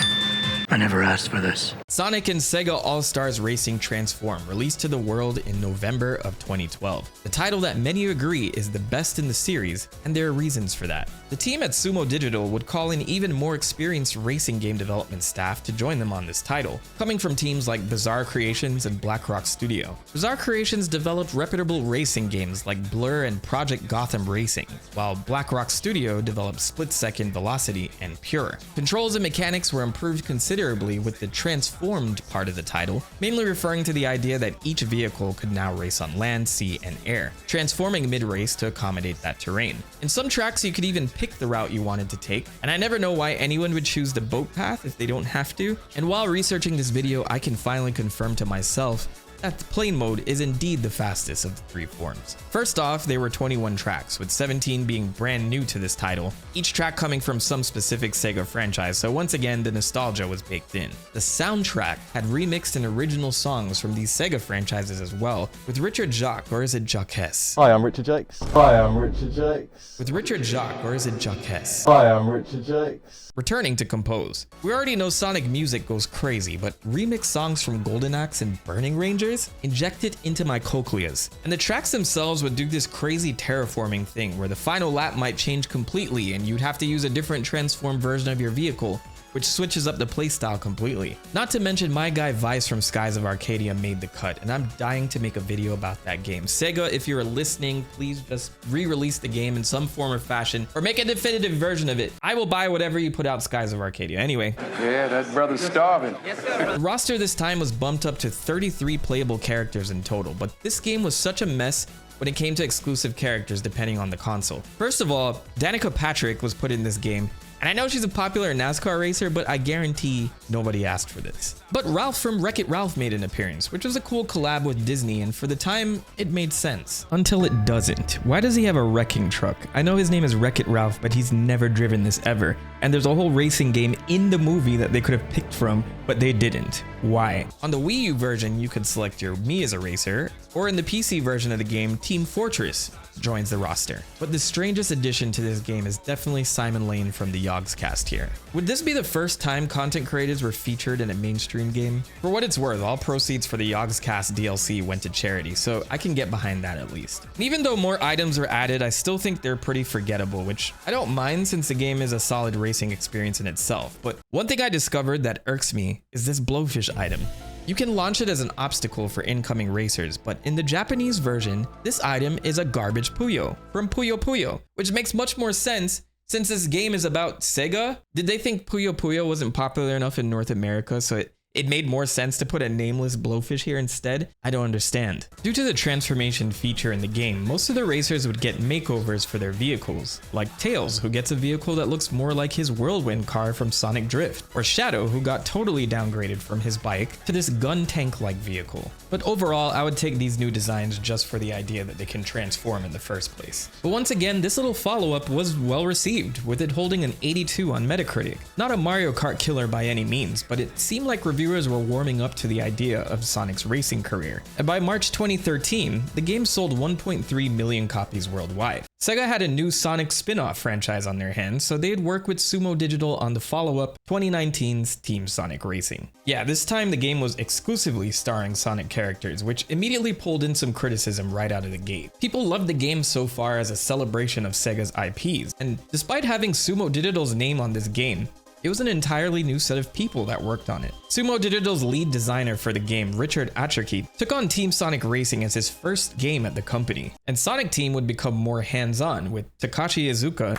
I never asked for this. Sonic and Sega All-Stars Racing Transform released to the world in November of 2012. The title that many agree is the best in the series, and there are reasons for that. The team at Sumo Digital would call in even more experienced racing game development staff to join them on this title, coming from teams like Bizarre Creations and BlackRock Studio. Bizarre Creations developed reputable racing games like Blur and Project Gotham Racing, while BlackRock Studio developed Split Second Velocity and Pure. Controls and mechanics were improved considerably with the transformed part of the title, mainly referring to the idea that each vehicle could now race on land, sea, and air, transforming mid-race to accommodate that terrain. In some tracks, you could even pick the route you wanted to take, and I never know why anyone would choose the boat path if they don't have to. And while researching this video, I can finally confirm to myself that the plane mode is indeed the fastest of the 3 forms. First off, there were 21 tracks, with 17 being brand new to this title, each track coming from some specific Sega franchise, so once again the nostalgia was baked in. The soundtrack had remixed and original songs from these Sega franchises as well, with Richard Jacques, or is it Jacques? Hi, I'm Richard Jakes. Hi, I'm Richard Jakes. With Richard Jacques, or is it Jacques? Hi, I'm Richard Jakes. Returning to compose. We already know Sonic music goes crazy, but remix songs from Golden Axe and Burning Rangers inject it into my cochleas. And the tracks themselves would do this crazy terraforming thing where the final lap might change completely and you'd have to use a different transformed version of your vehicle, which switches up the playstyle completely. Not to mention my guy Vice from Skies of Arcadia made the cut, and I'm dying to make a video about that game. Sega, if you're listening, please just re-release the game in some form or fashion, or make a definitive version of it. I will buy whatever you put out Skies of Arcadia. Anyway. Yeah, that brother's starving. The roster this time was bumped up to 33 playable characters in total, but this game was such a mess when it came to exclusive characters depending on the console. First of all, Danica Patrick was put in this game, and I know she's a popular NASCAR racer, but I guarantee nobody asked for this. But Ralph from Wreck-It Ralph made an appearance, which was a cool collab with Disney, and for the time, it made sense. Until it doesn't. Why does he have a wrecking truck? I know his name is Wreck-It Ralph, but he's never driven this ever. And there's a whole racing game in the movie that they could have picked from, but they didn't. Why? On the Wii U version, you could select your Mii as a racer, or in the PC version of the game, Team Fortress joins the roster. But the strangest addition to this game is definitely Simon Lane from the Yogscast here. Would this be the first time content creators were featured in a mainstream game? For what it's worth, all proceeds for the Yogscast DLC went to charity, so I can get behind that at least. And even though more items are added, I still think they're pretty forgettable, which I don't mind since the game is a solid racing experience in itself. But one thing I discovered that irks me is this blowfish item. You can launch it as an obstacle for incoming racers, but in the Japanese version, this item is a garbage Puyo from Puyo Puyo, which makes much more sense since this game is about Sega. Did they think Puyo Puyo wasn't popular enough in North America, so it made more sense to put a nameless blowfish here instead? I don't understand. Due to the transformation feature in the game, most of the racers would get makeovers for their vehicles, like Tails, who gets a vehicle that looks more like his Whirlwind car from Sonic Drift, or Shadow, who got totally downgraded from his bike to this gun tank-like vehicle. But overall, I would take these new designs just for the idea that they can transform in the first place. But once again, this little follow-up was well received, with it holding an 82 on Metacritic. Not a Mario Kart killer by any means, but it seemed like reviewers were warming up to the idea of Sonic's racing career. And by March 2013, the game sold 1.3 million copies worldwide. Sega had a new Sonic spin-off franchise on their hands, so they'd work with Sumo Digital on the follow-up 2019's Team Sonic Racing. Yeah, this time the game was exclusively starring Sonic characters, which immediately pulled in some criticism right out of the gate. People loved the game so far as a celebration of Sega's IPs, and despite having Sumo Digital's name on this game, it was an entirely new set of people that worked on it. Sumo Digital's lead designer for the game, Richard Acherke, took on Team Sonic Racing as his first game at the company, and Sonic Team would become more hands-on, with Takashi Iizuka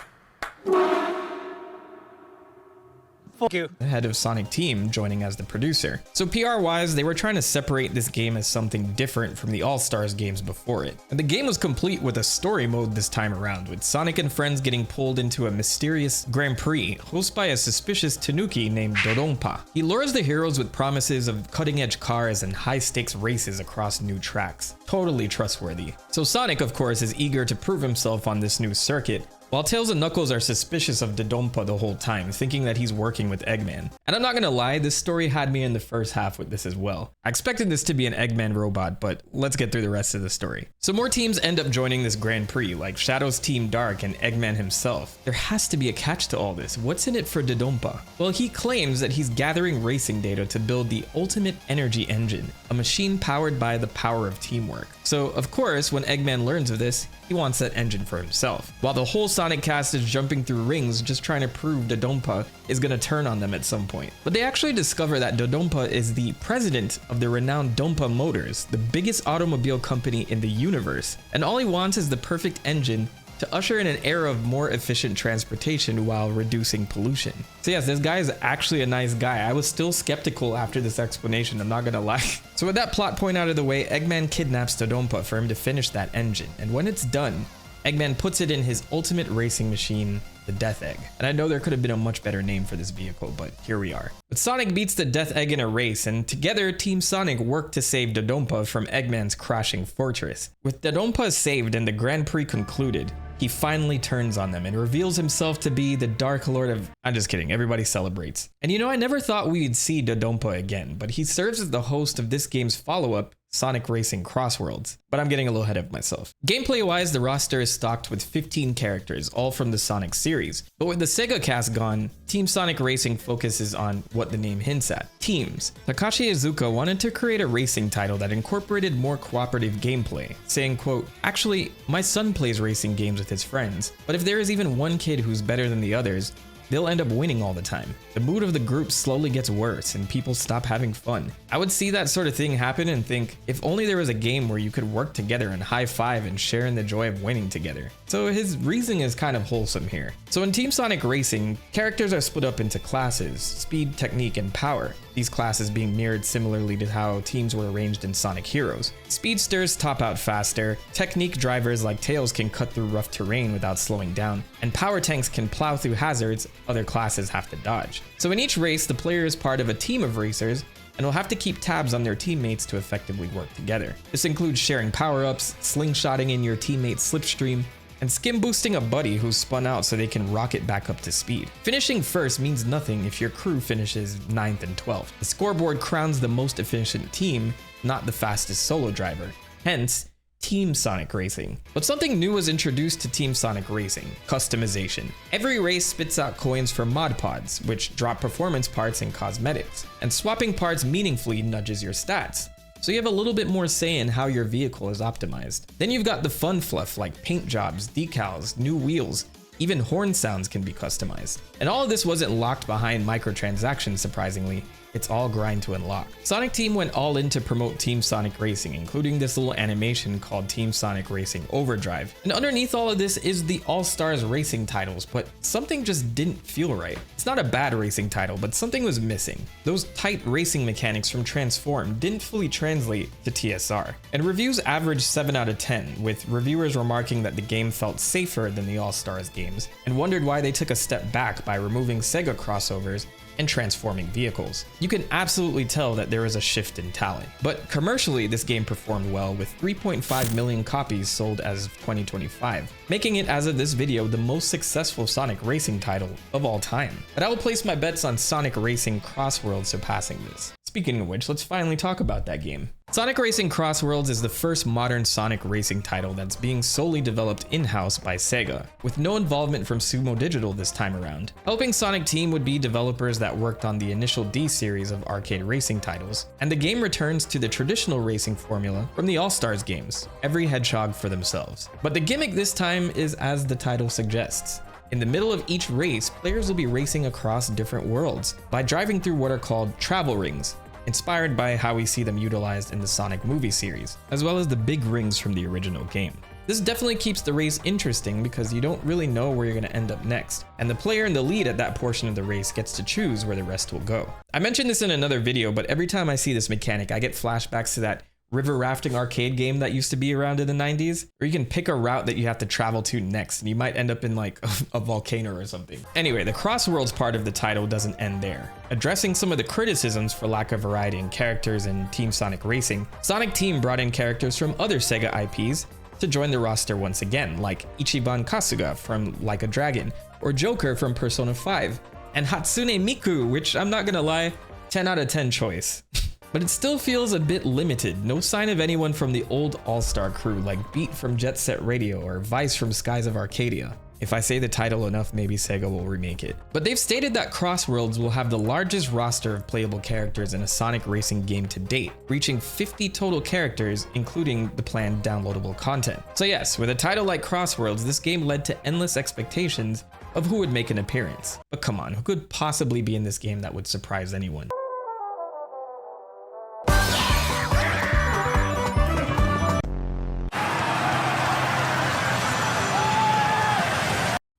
Fuck you. The head of Sonic Team, joining as the producer. So PR-wise, they were trying to separate this game as something different from the All-Stars games before it. And the game was complete with a story mode this time around, with Sonic and friends getting pulled into a mysterious Grand Prix hosted by a suspicious Tanuki named Dodonpa. He lures the heroes with promises of cutting-edge cars and high-stakes races across new tracks. Totally trustworthy. So Sonic, of course, is eager to prove himself on this new circuit, while Tails and Knuckles are suspicious of Dodonpa the whole time, thinking that he's working with Eggman. And I'm not gonna lie, this story had me in the first half with this as well. I expected this to be an Eggman robot, but let's get through the rest of the story. So more teams end up joining this Grand Prix, like Shadow's Team Dark and Eggman himself. There has to be a catch to all this. What's in it for Dodonpa? Well, he claims that he's gathering racing data to build the ultimate energy engine, a machine powered by the power of teamwork. So, of course, when Eggman learns of this, he wants that engine for himself. While the whole Sonic cast is jumping through rings just trying to prove Dodonpa is gonna turn on them at some point. But they actually discover that Dodonpa is the president of the renowned Dompa Motors, the biggest automobile company in the universe. And all he wants is the perfect engine to usher in an era of more efficient transportation while reducing pollution. So yes, this guy is actually a nice guy. I was still skeptical after this explanation, I'm not gonna lie. So with that plot point out of the way, Eggman kidnaps Dodonpa for him to finish that engine. And when it's done, Eggman puts it in his ultimate racing machine, the Death Egg. And I know there could have been a much better name for this vehicle, but here we are. But Sonic beats the Death Egg in a race, and together Team Sonic work to save Dodonpa from Eggman's crashing fortress. With Dodonpa saved and the Grand Prix concluded, he finally turns on them and reveals himself to be the Dark Lord of... I'm just kidding, everybody celebrates. And you know, I never thought we'd see Dodonpa again, but he serves as the host of this game's follow-up, Sonic Racing CrossWorlds. But I'm getting a little ahead of myself. Gameplay-wise, the roster is stocked with 15 characters, all from the Sonic series. But with the Sega cast gone, Team Sonic Racing focuses on what the name hints at, teams. Takashi Iizuka wanted to create a racing title that incorporated more cooperative gameplay, saying, quote, "Actually, my son plays racing games with his friends, but if there is even one kid who's better than the others, they'll end up winning all the time. The mood of the group slowly gets worse and people stop having fun." I would see that sort of thing happen and think, if only there was a game where you could work together and high five and share in the joy of winning together. So his reasoning is kind of wholesome here. So in Team Sonic Racing, characters are split up into classes, speed, technique, and power. These classes being mirrored similarly to how teams were arranged in Sonic Heroes. Speedsters top out faster, technique drivers like Tails can cut through rough terrain without slowing down, and power tanks can plow through hazards other classes have to dodge. So in each race, the player is part of a team of racers and will have to keep tabs on their teammates to effectively work together. This includes sharing power-ups, slingshotting in your teammate's slipstream, and skim boosting a buddy who's spun out so they can rocket back up to speed. Finishing first means nothing if your crew finishes 9th and 12th. The scoreboard crowns the most efficient team, not the fastest solo driver. Hence, Team Sonic Racing. But something new was introduced to Team Sonic Racing, customization. Every race spits out coins for mod pods, which drop performance parts and cosmetics, and swapping parts meaningfully nudges your stats. So you have a little bit more say in how your vehicle is optimized. Then you've got the fun fluff like paint jobs, decals, new wheels, even horn sounds can be customized. And all of this wasn't locked behind microtransactions, surprisingly. It's all grind to unlock. Sonic Team went all in to promote Team Sonic Racing, including this little animation called Team Sonic Racing Overdrive. And underneath all of this is the All-Stars Racing titles, but something just didn't feel right. It's not a bad racing title, but something was missing. Those tight racing mechanics from Transform didn't fully translate to TSR. And reviews averaged 7 out of 10, with reviewers remarking that the game felt safer than the All-Stars games, and wondered why they took a step back by removing Sega crossovers and transforming vehicles. You can absolutely tell that there is a shift in talent. But commercially, this game performed well, with 3.5 million copies sold as of 2025, making it, as of this video, the most successful Sonic Racing title of all time. But I will place my bets on Sonic Racing CrossWorlds surpassing this. Speaking of which, let's finally talk about that game. Sonic Racing CrossWorlds is the first modern Sonic racing title that's being solely developed in-house by Sega, with no involvement from Sumo Digital this time around. Helping Sonic Team would be developers that worked on the initial D series of arcade racing titles, and the game returns to the traditional racing formula from the All-Stars games, every hedgehog for themselves. But the gimmick this time is as the title suggests. In the middle of each race, players will be racing across different worlds by driving through what are called travel rings, inspired by how we see them utilized in the Sonic movie series, as well as the big rings from the original game. This definitely keeps the race interesting because you don't really know where you're going to end up next, and the player in the lead at that portion of the race gets to choose where the rest will go. I mentioned this in another video, but every time I see this mechanic, I get flashbacks to that river rafting arcade game that used to be around in the 90s, where you can pick a route that you have to travel to next, and you might end up in like a volcano or something. Anyway, the CrossWorlds part of the title doesn't end there. Addressing some of the criticisms for lack of variety in characters in Team Sonic Racing, Sonic Team brought in characters from other Sega IPs to join the roster once again, like Ichiban Kasuga from Like a Dragon, or Joker from Persona 5, and Hatsune Miku, which I'm not gonna lie, 10 out of 10 choice. But it still feels a bit limited. No sign of anyone from the old All-Star crew like Beat from Jet Set Radio or Vice from Skies of Arcadia. If I say the title enough, maybe Sega will remake it. But they've stated that CrossWorlds will have the largest roster of playable characters in a Sonic Racing game to date, reaching 50 total characters, including the planned downloadable content. So yes, with a title like CrossWorlds, this game led to endless expectations of who would make an appearance. But come on, who could possibly be in this game that would surprise anyone?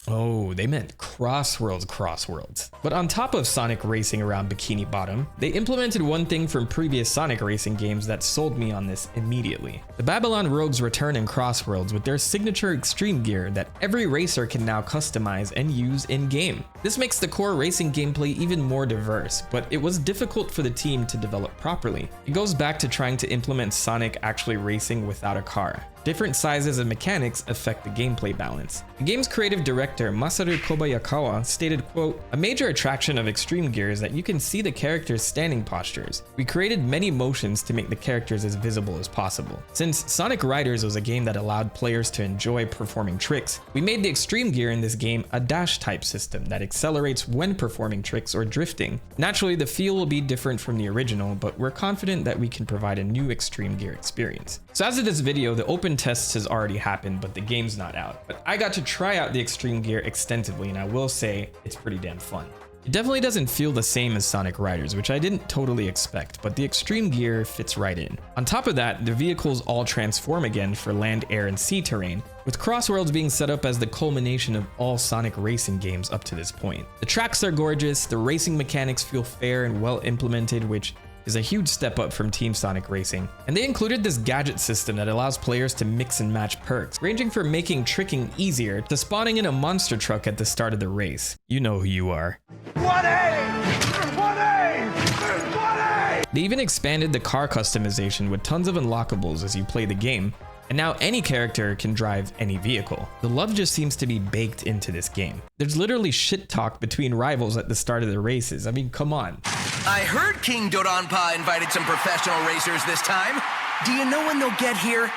Oh, they meant CrossWorlds. But on top of Sonic racing around Bikini Bottom, they implemented one thing from previous Sonic racing games that sold me on this immediately. The Babylon Rogues return in CrossWorlds with their signature extreme gear that every racer can now customize and use in-game. This makes the core racing gameplay even more diverse, but it was difficult for the team to develop properly. It goes back to trying to implement Sonic actually racing without a car. Different sizes and mechanics affect the gameplay balance. The game's creative director, Masaru Kobayakawa, stated, quote, "A major attraction of Extreme Gear is that you can see the characters' standing postures. We created many motions to make the characters as visible as possible. Since Sonic Riders was a game that allowed players to enjoy performing tricks, we made the Extreme Gear in this game a dash-type system that accelerates when performing tricks or drifting. Naturally, the feel will be different from the original, but we're confident that we can provide a new Extreme Gear experience." So as of this video, the open tests has already happened, but the game's not out. But I got to try out the Extreme Gear extensively, and I will say it's pretty damn fun. It definitely doesn't feel the same as Sonic Riders, which I didn't totally expect, but the Extreme Gear fits right in. On top of that, the vehicles all transform again for land, air, and sea terrain, with CrossWorlds being set up as the culmination of all Sonic racing games up to this point. The tracks are gorgeous, the racing mechanics feel fair and well implemented, which is a huge step up from Team Sonic Racing. And they included this gadget system that allows players to mix and match perks, ranging from making tricking easier to spawning in a monster truck at the start of the race. You know who you are. 1A! They even expanded the car customization with tons of unlockables as you play the game, and now any character can drive any vehicle. The love just seems to be baked into this game. There's literally shit talk between rivals at the start of the races. I mean, come on. I heard King Dodonpa invited some professional racers this time. Do you know when they'll get here?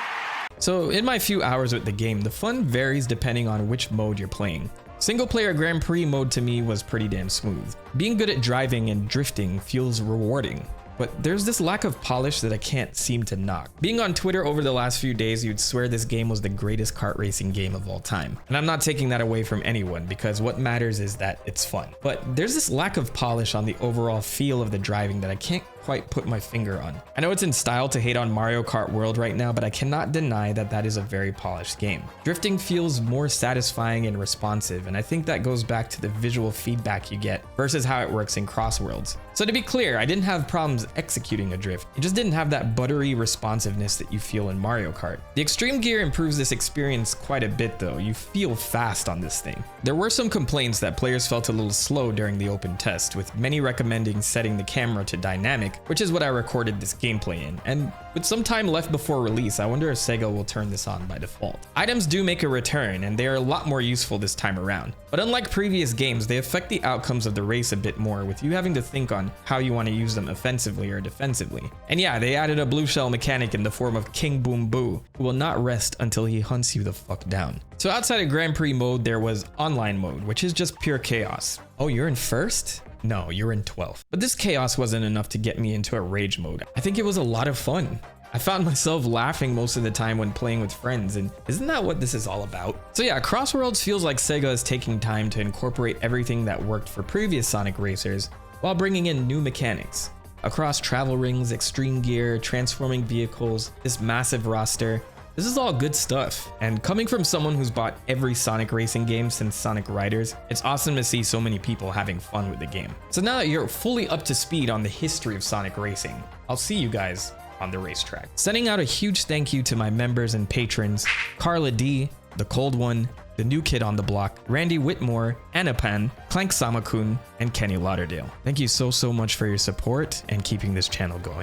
So in my few hours with the game, the fun varies depending on which mode you're playing. Single player Grand Prix mode to me was pretty damn smooth. Being good at driving and drifting feels rewarding. But there's this lack of polish that I can't seem to knock. Being on Twitter over the last few days, you'd swear this game was the greatest kart racing game of all time. And I'm not taking that away from anyone, because what matters is that it's fun. But there's this lack of polish on the overall feel of the driving that I can't quite put my finger on. I know it's in style to hate on Mario Kart World right now, but I cannot deny that that is a very polished game. Drifting feels more satisfying and responsive, and I think that goes back to the visual feedback you get versus how it works in CrossWorlds. So to be clear, I didn't have problems executing a drift. It just didn't have that buttery responsiveness that you feel in Mario Kart. The Extreme Gear improves this experience quite a bit though. You feel fast on this thing. There were some complaints that players felt a little slow during the open test, with many recommending setting the camera to dynamic, which is what I recorded this gameplay in, and with some time left before release, I wonder if Sega will turn this on by default. Items do make a return, and they are a lot more useful this time around. But unlike previous games, they affect the outcomes of the race a bit more, with you having to think on how you want to use them offensively or defensively. And yeah, they added a blue shell mechanic in the form of King Boom Boo, who will not rest until he hunts you the fuck down. So outside of Grand Prix mode, there was online mode, which is just pure chaos. Oh, you're in first? No, you're in 12th. But this chaos wasn't enough to get me into a rage mode. I think it was a lot of fun. I found myself laughing most of the time when playing with friends, and isn't that what this is all about? So yeah, CrossWorlds feels like Sega is taking time to incorporate everything that worked for previous Sonic racers while bringing in new mechanics. Across travel rings, Extreme Gear, transforming vehicles, this massive roster, This is all good stuff, and coming from someone who's bought every Sonic racing game since Sonic Riders, it's awesome to see so many people having fun with the game. So now that you're fully up to speed on the history of Sonic racing, I'll see you guys on the racetrack. Sending out a huge thank you to my members and patrons, Carla D, The Cold One, The New Kid on the Block, Randy Whitmore, Anapan, Clank Samakun, and Kenny Lauderdale. Thank you so much for your support and keeping this channel going.